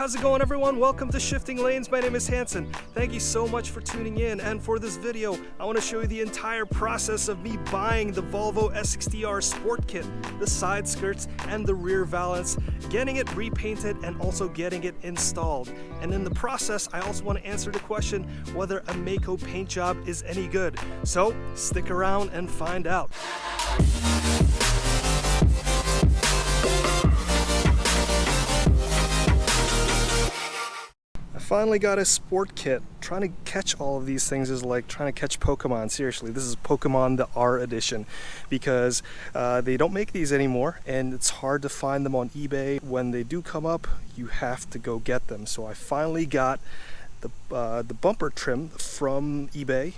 how's it going everyone? Welcome to Shifting Lanes. My name is Hanson. Thank you so much for tuning in, and for this video I want to show you the entire process of me buying the Volvo S60R Sport Kit, the side skirts and the rear valance, getting it repainted and also getting it installed. And in the process I also want to answer the question whether a Makeover paint job is any good. So stick around and find out. Finally got a sport kit. Trying to catch all of these things is like trying to catch Pokemon. Seriously, this is Pokemon the R edition because they don't make these anymore and it's hard to find them on eBay. When they do come up, you have to go get them. So I finally got the bumper trim from eBay.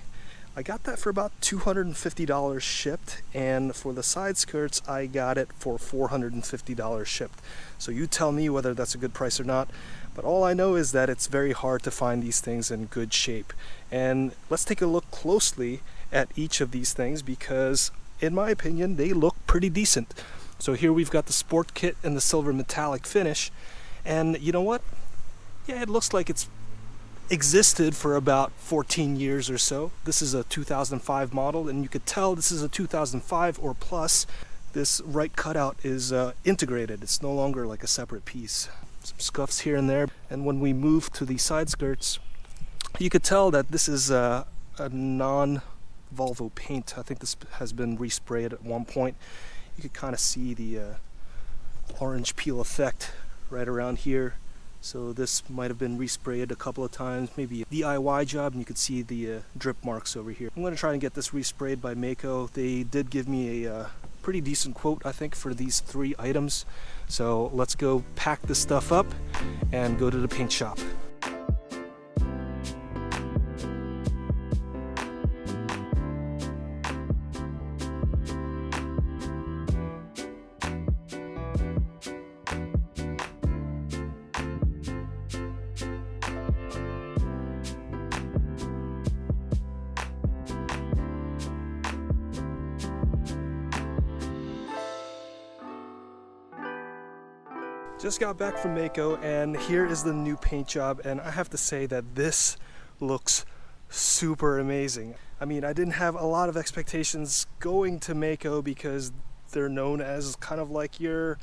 I got that for about $250 shipped, and for the side skirts I got it for $450 shipped. So you tell me whether that's a good price or not, but all I know is that it's very hard to find these things in good shape. And let's take a look closely at each of these things because in my opinion they look pretty decent. So here we've got the sport kit in the silver metallic finish, and you know what? Yeah, it looks like it's existed for about 14 years or so. This is a 2005 model, and you could tell this is a 2005 or plus. This right cutout is integrated. It's no longer like a separate piece. Some scuffs here and there. And when we move to the side skirts, you could tell that this is a non-Volvo paint. I think this has been resprayed at one point. You could kind of see the orange peel effect right around here. So this might have been resprayed a couple of times, maybe a DIY job, and you could see the drip marks over here. I'm going to try and get this resprayed by Makeover. They did give me a pretty decent quote, I think, for these 3 items. So let's go pack this stuff up and go to the paint shop. Just got back from Mako, and here is the new paint job, and I have to say that this looks super amazing. I mean, I didn't have a lot of expectations going to Mako because they're known as kind of like your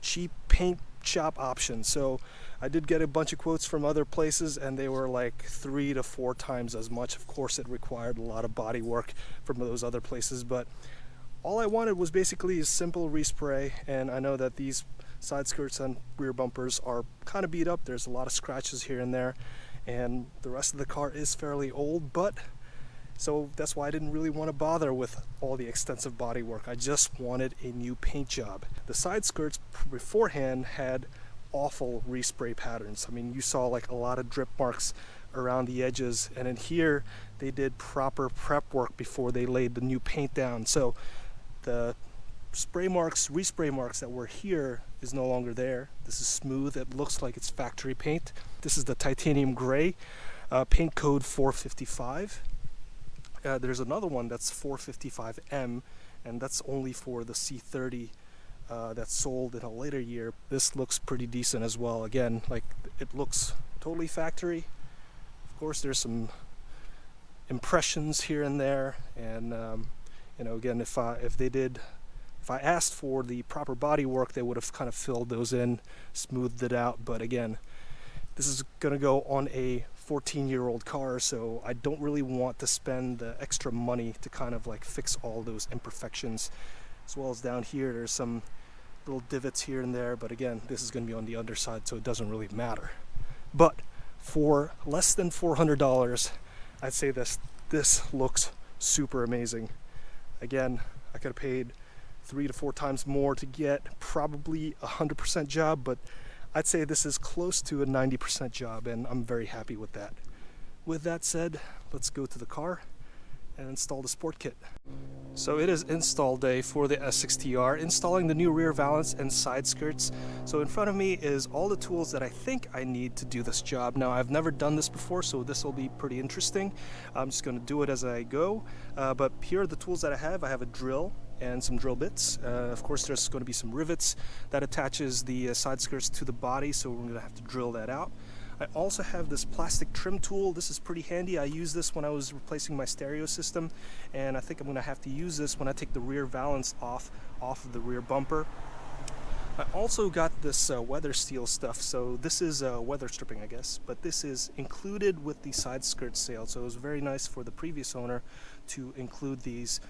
cheap paint shop option. So I did get a bunch of quotes from other places and they were like 3 to 4 times as much. Of course it required a lot of body work from those other places, but all I wanted was basically a simple respray. And I know that these side skirts and rear bumpers are kind of beat up. There's a lot of scratches here and there, and the rest of the car is fairly old, but so that's why I didn't really want to bother with all the extensive body work. I just wanted a new paint job. The side skirts beforehand had awful respray patterns. I mean, you saw like a lot of drip marks around the edges, and in here they did proper prep work before they laid the new paint down. So the spray marks, respray marks that were here is no longer there. This is smooth. It looks like it's factory paint. This is the titanium gray, paint code 455. There's another one that's 455M, and that's only for the C30 that's sold in a later year. This looks pretty decent as well. Again, like it looks totally factory. Of course, there's some impressions here and there, and you know, again, if I asked for the proper body work, they would have kind of filled those in, smoothed it out. But again, this is going to go on a 14-year-old car, so I don't really want to spend the extra money to kind of like fix all those imperfections. As well as down here, there's some little divots here and there, but again, this is going to be on the underside, so it doesn't really matter. But for less than $400, I'd say this looks super amazing. Again, I could have paid 3 to 4 times more to get probably 100% job, but I'd say this is close to a 90% job, and I'm very happy with that. With that said, let's go to the car and install the sport kit. So it is install day for the S60R, installing the new rear valance and side skirts. So in front of me is all the tools that I think I need to do this job. Now, I've never done this before, so this will be pretty interesting. I'm just going to do it as I go, but here are the tools that I have. I have a drill, and some drill bits. Of course, there's going to be some rivets that attaches the side skirts to the body, so we're going to have to drill that out. I also have this plastic trim tool. This is pretty handy. I used this when I was replacing my stereo system, and I think I'm going to have to use this when I take the rear valance off of the rear bumper. I also got this weather seal stuff, so this is weather stripping, I guess, but this is included with the side skirt sale, so it was very nice for the previous owner to include these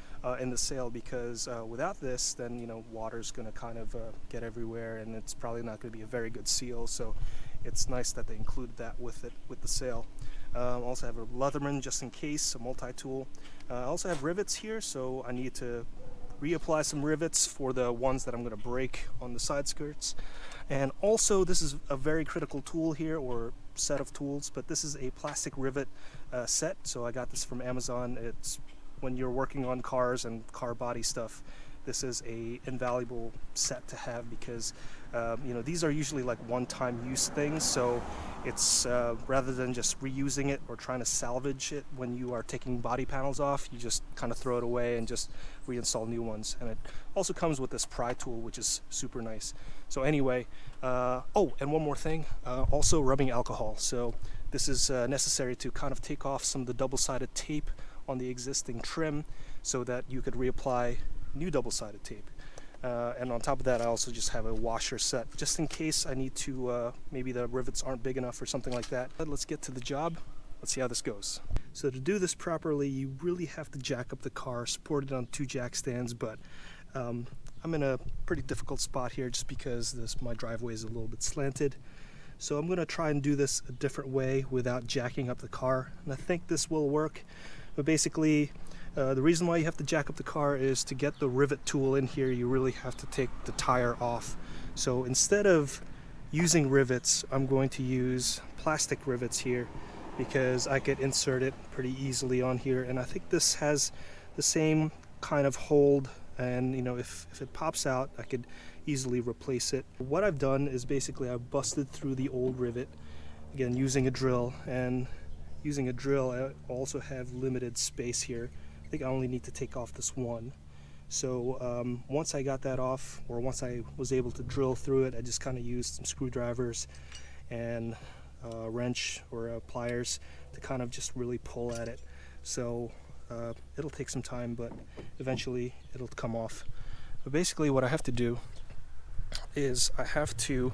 in the sale, because without this, then, you know, water's going to kind of get everywhere, and it's probably not going to be a very good seal, so it's nice that they included that with it, with the sale. Also have a Leatherman just in case, a multi-tool. I also have rivets here, so I need to reapply some rivets for the ones that I'm going to break on the side skirts. And also, this is a very critical tool here, or set of tools, but this is a plastic rivet set. So I got this from Amazon. It's when you're working on cars and car body stuff, this is a invaluable set to have, because you know, these are usually like one-time use things, so it's rather than just reusing it or trying to salvage it when you are taking body panels off, you just kind of throw it away and just reinstall new ones. And it also comes with this pry tool, which is super nice. So anyway, oh, and one more thing, also rubbing alcohol. So this is necessary to kind of take off some of the double-sided tape on the existing trim so that you could reapply new double-sided tape. And on top of that, I also just have a washer set just in case I need to, maybe the rivets aren't big enough or something like that. But let's get to the job. Let's see how this goes. So to do this properly, you really have to jack up the car, support it on 2 jack stands, but I'm in a pretty difficult spot here just because my driveway is a little bit slanted. So I'm going to try and do this a different way without jacking up the car, and I think this will work. But basically, the reason why you have to jack up the car is to get the rivet tool in here, you really have to take the tire off. So instead of using rivets, I'm going to use plastic rivets here, because I could insert it pretty easily on here, and I think this has the same kind of hold, and you know, if it pops out, I could easily replace it. What I've done is basically I've busted through the old rivet, again using a drill, and using a drill I also have limited space here. I think I only need to take off this one. So once I got that off, or once I was able to drill through it, I just kind of used some screwdrivers and a wrench or pliers to kind of just really pull at it. So it'll take some time, but eventually it'll come off. But basically what I have to do is I have to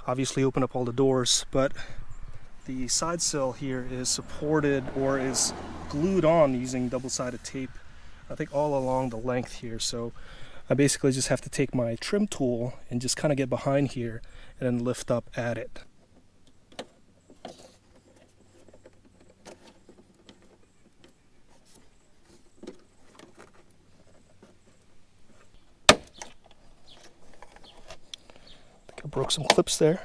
obviously open up all the doors, but the side sill here is supported or is glued on using double-sided tape, I think all along the length here. So I basically just have to take my trim tool and just kind of get behind here and then lift up at it. I think I broke some clips there.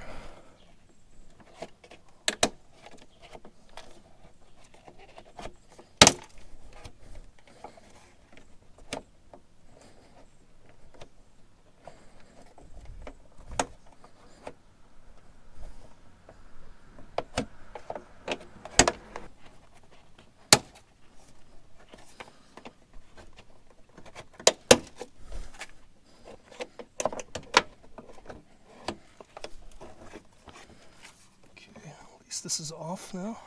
This is off now,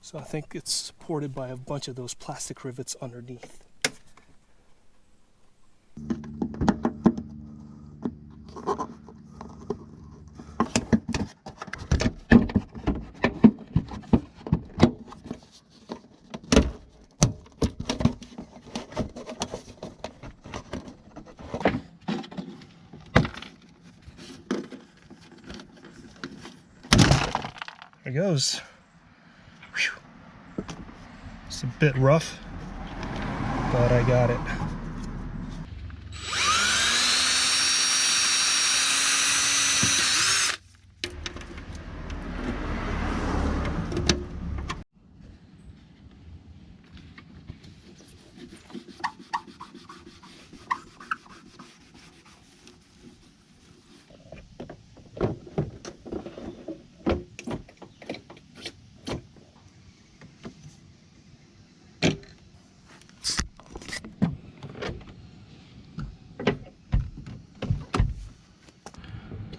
so I think it's supported by a bunch of those plastic rivets underneath. There it goes. Whew. It's a bit rough, but I got it.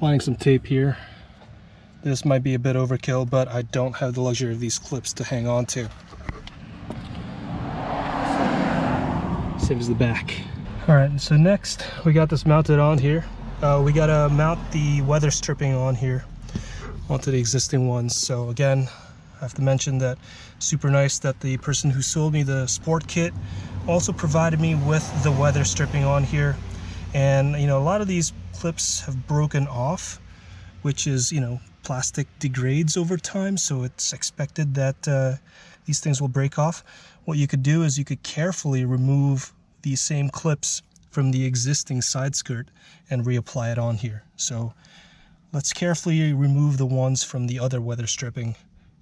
applying some tape here. This might be a bit overkill, but I don't have the luxury of these clips to hang on to. Same as the back. All right, so next we got this mounted on here. We gotta mount the weather stripping on here onto the existing ones. So again, I have to mention that super nice that the person who sold me the sport kit also provided me with the weather stripping on here. And you know, a lot of these clips have broken off, which is, you know, plastic degrades over time, so it's expected that these things will break off. What you could do is you could carefully remove these same clips from the existing side skirt and reapply it on here. So let's carefully remove the ones from the other weather stripping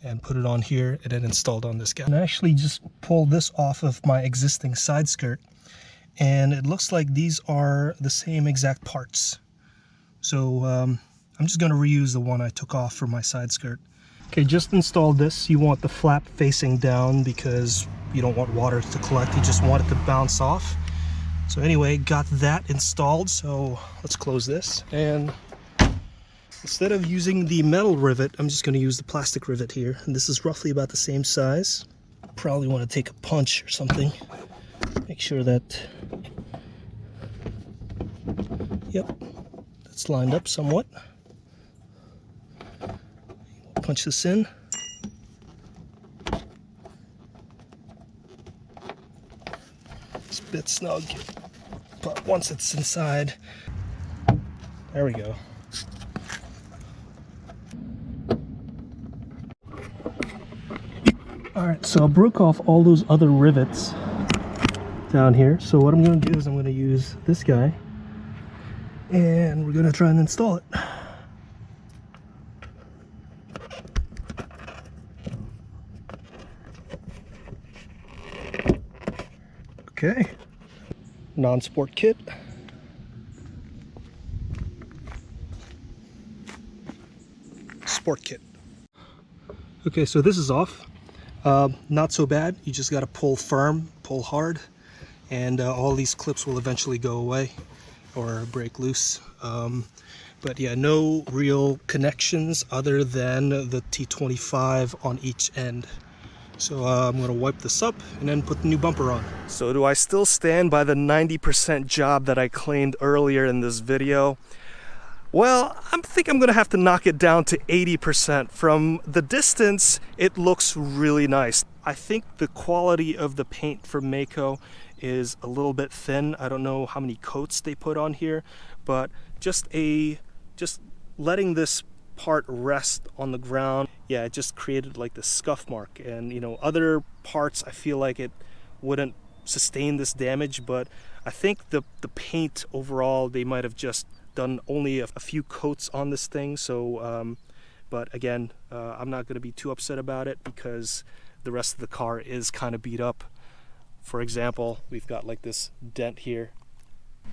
and put it on here and then installed on this guy. And I actually just pulled this off of my existing side skirt, and it looks like these are the same exact parts. So I'm just going to reuse the one I took off for my side skirt. Okay, just installed this. You want the flap facing down because you don't want water to collect, you just want it to bounce off. So anyway, got that installed, so let's close this. And instead of using the metal rivet, I'm just going to use the plastic rivet here. And this is roughly about the same size. Probably want to take a punch or something. Make sure that, yep, that's lined up somewhat. Punch this in. It's a bit snug, but once it's inside, there we go. Alright, so I broke off all those other rivets down here. So what I'm going to do is I'm going to use this guy and we're going to try and install it. Okay, non-sport kit. Sport kit. Okay, so this is off. Not so bad. You just got to pull firm, pull hard, and all these clips will eventually go away or break loose. But yeah, no real connections other than the T25 on each end. So I'm going to wipe this up and then put the new bumper on. So do I still stand by the 90% job that I claimed earlier in this video? Well, I think I'm going to have to knock it down to 80%. From the distance, it looks really nice. I think the quality of the paint from Mako is a little bit thin. I don't know how many coats they put on here, but just letting this part rest on the ground, yeah, it just created like this scuff mark. And you know, other parts I feel like it wouldn't sustain this damage, but I think the paint overall, they might have just done only a few coats on this thing. So but again, I'm not going to be too upset about it because the rest of the car is kind of beat up. For example, we've got like this dent here.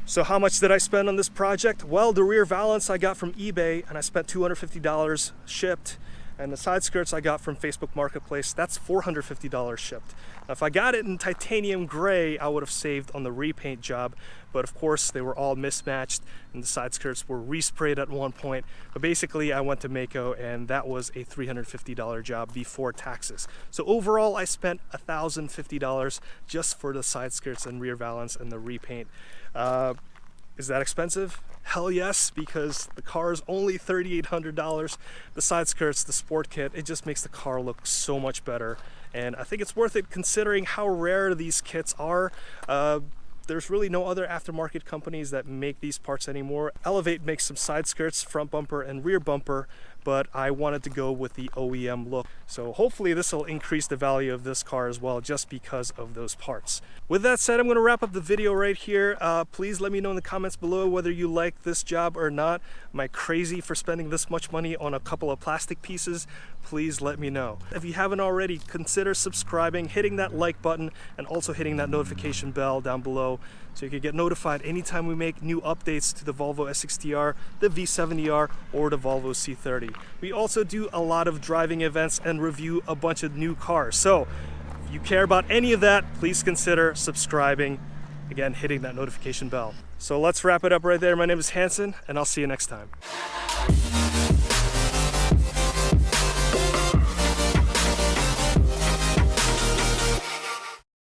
So how much did I spend on this project? Well, the rear valance I got from eBay and I spent $250 shipped, and the side skirts I got from Facebook Marketplace, that's $450 shipped. Now, if I got it in titanium gray, I would have saved on the repaint job, but of course they were all mismatched and the side skirts were resprayed at one point. But basically I went to Mako and that was a $350 job before taxes. So overall I spent $1,050 just for the side skirts and rear valance and the repaint. Is that expensive? Hell yes, because the car is only $3,800. The side skirts, the sport kit, it just makes the car look so much better. And I think it's worth it considering how rare these kits are. There's really no other aftermarket companies that make these parts anymore. Elevate makes some side skirts, front bumper and rear bumper, but I wanted to go with the OEM look. So hopefully this will increase the value of this car as well, just because of those parts. With that said, I'm going to wrap up the video right here. Please let me know in the comments below whether you like this job or not. Am I crazy for spending this much money on a couple of plastic pieces? Please let me know. If you haven't already, consider subscribing, hitting that like button, and also hitting that notification bell down below so you can get notified anytime we make new updates to the Volvo S60R, the V70R, or the Volvo C30. We also do a lot of driving events and review a bunch of new cars. So if you care about any of that, please consider subscribing. again, hitting that notification bell. So let's wrap it up right there. My name is Hanson, and I'll see you next time.